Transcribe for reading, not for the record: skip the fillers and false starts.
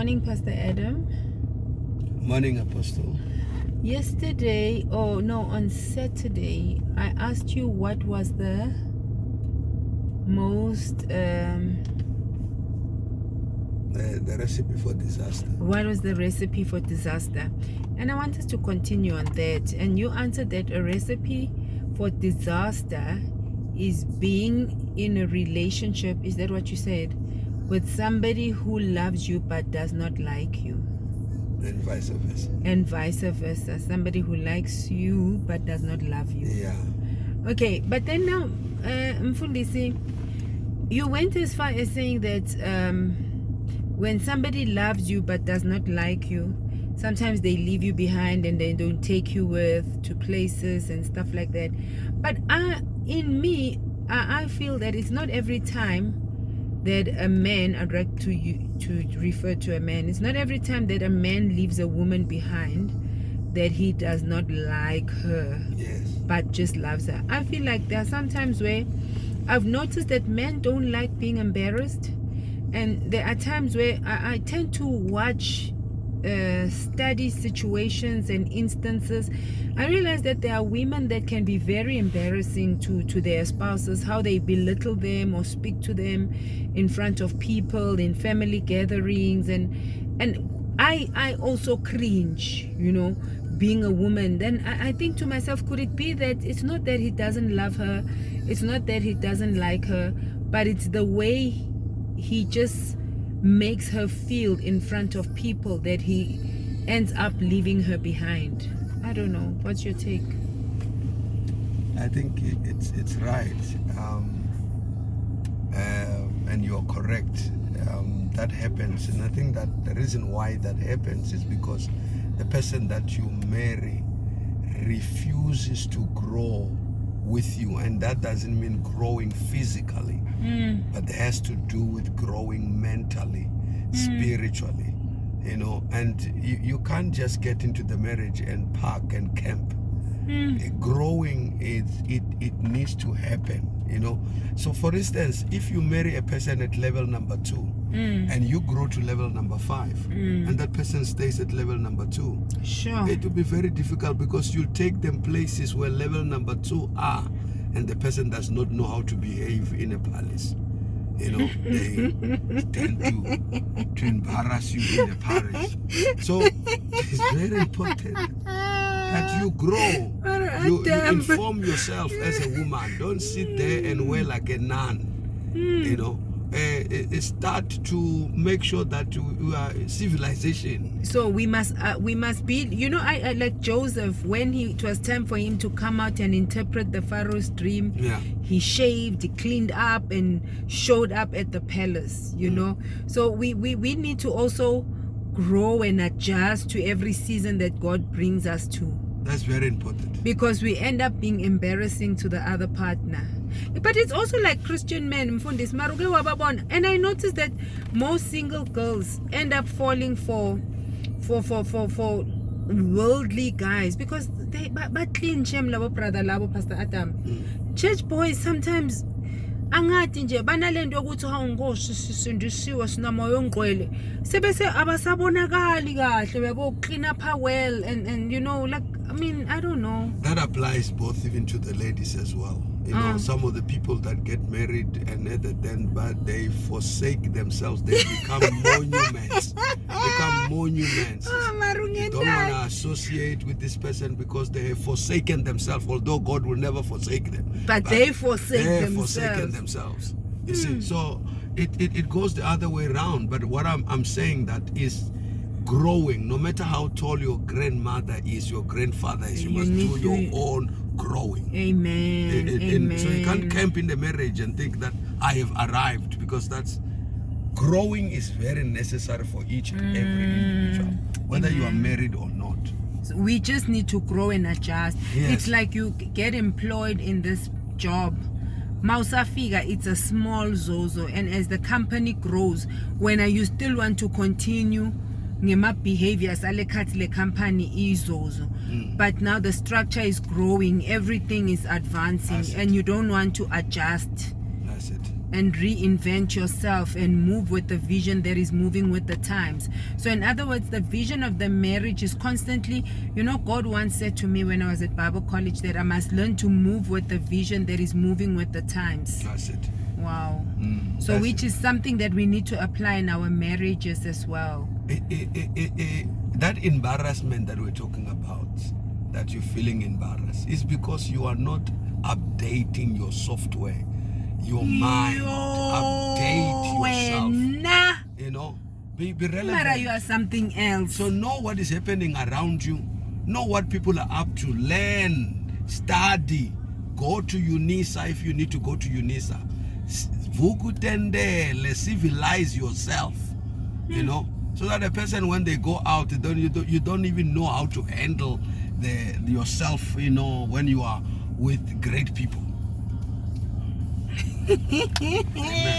morning, Pastor Adam. Morning, Apostle. Yesterday, on Saturday, I asked you what was the most The recipe for disaster. what was the recipe for disaster? And I want us to continue on that. And you answered that a recipe for disaster is being in a relationship, is that what you said, with somebody who loves you but does not like you? And vice versa. And vice versa, somebody who likes you but does not love you. Yeah. Okay, but then now, Mfundisi, you went as far as saying that when somebody loves you but does not like you, sometimes they leave you behind and they don't take you with to places and stuff like that. But I feel that it's not every time that a man, I'd like to refer to a man, it's not every time that a man leaves a woman behind that he does not like her, Yes. but just loves her. I feel like there are some times where I've noticed that men don't like being embarrassed, and there are times where I tend to watch study situations and instances. I realize that there are women that can be very embarrassing to their spouses, how they belittle them or speak to them in front of people in family gatherings, and I also cringe, being a woman. Then I think to myself, could it be that it's not that he doesn't love her, it's not that he doesn't like her, but it's the way he just makes her feel in front of people that he ends up leaving her behind? I don't know. What's your take? I think it's right. And you're correct. That happens. And I think that the reason why that happens is because the person that you marry refuses to grow with you, and that doesn't mean growing physically, but it has to do with growing mentally, spiritually, and you can't just get into the marriage and park and camp. Growing, it needs to happen, so for instance, if you marry a person at level number 2 and you grow to level number 5 and that person stays at level number 2, Sure. it will be very difficult because you'll take them places where level number 2 are, and the person does not know how to behave in a palace. They tend to embarrass you in a parish. So it's very important that you grow. You inform yourself as a woman. Don't sit there and wear like a nun. Start to make sure that you are civilization. So we must be, I like Joseph, when it was time for him to come out and interpret the Pharaoh's dream. Yeah. He shaved, he cleaned up and showed up at the palace, So we need to also grow and adjust to every season that God brings us to. That's very important. Because we end up being embarrassing to the other partner. But it's also like Christian men, Mfundis, Maruge Wababon. And I noticed that most single girls end up falling for worldly guys because they but clean shame labo brother labo Pastor Adam. Church boys sometimes angathi nje banalento yokuthi awungoshi sisindisiwe sinamoya ongqwele sebese abasabonakali kahle bebo clean up her well and I don't know. That applies both even to the ladies as well. Some of the people that get married and but they forsake themselves. They become monuments. You don't want to associate with this person because they have forsaken themselves, although God will never forsake them. But they forsake forsaken themselves. You see, so it goes the other way around. But what I'm saying that is growing. No matter how tall your grandmother is, your grandfather is, you must do your own growing. Amen. Amen. So you can't camp in the marriage and think that I have arrived, because that's growing is very necessary for each and every individual, whether you are married or not. So we just need to grow and adjust. Yes. It's like you get employed in this job. Mausa figure, it's a small zozo, and as the company grows, when you still want to continue ngema behaviors alekhathi le company izozo, but now the structure is growing, everything is advancing, and you don't want to adjust. That's it. and reinvent yourself and move with the vision that is moving with the times. So in other words, the vision of the marriage is constantly, God once said to me when I was at Bible college that I must learn to move with the vision that is moving with the times. That's it. Wow. So which is something that we need to apply in our marriages as well. That embarrassment that we're talking about, that you're feeling embarrassed, is because you are not updating your software, your mind. Update yourself. Be relevant. You are something else. So know what is happening around you. Know what people are up to. Learn, study, go to UNISA if you need to go to UNISA. Vukutendele, civilize yourself. So that a person, when they go out, you don't even know how to handle yourself, when you are with great people. Amen.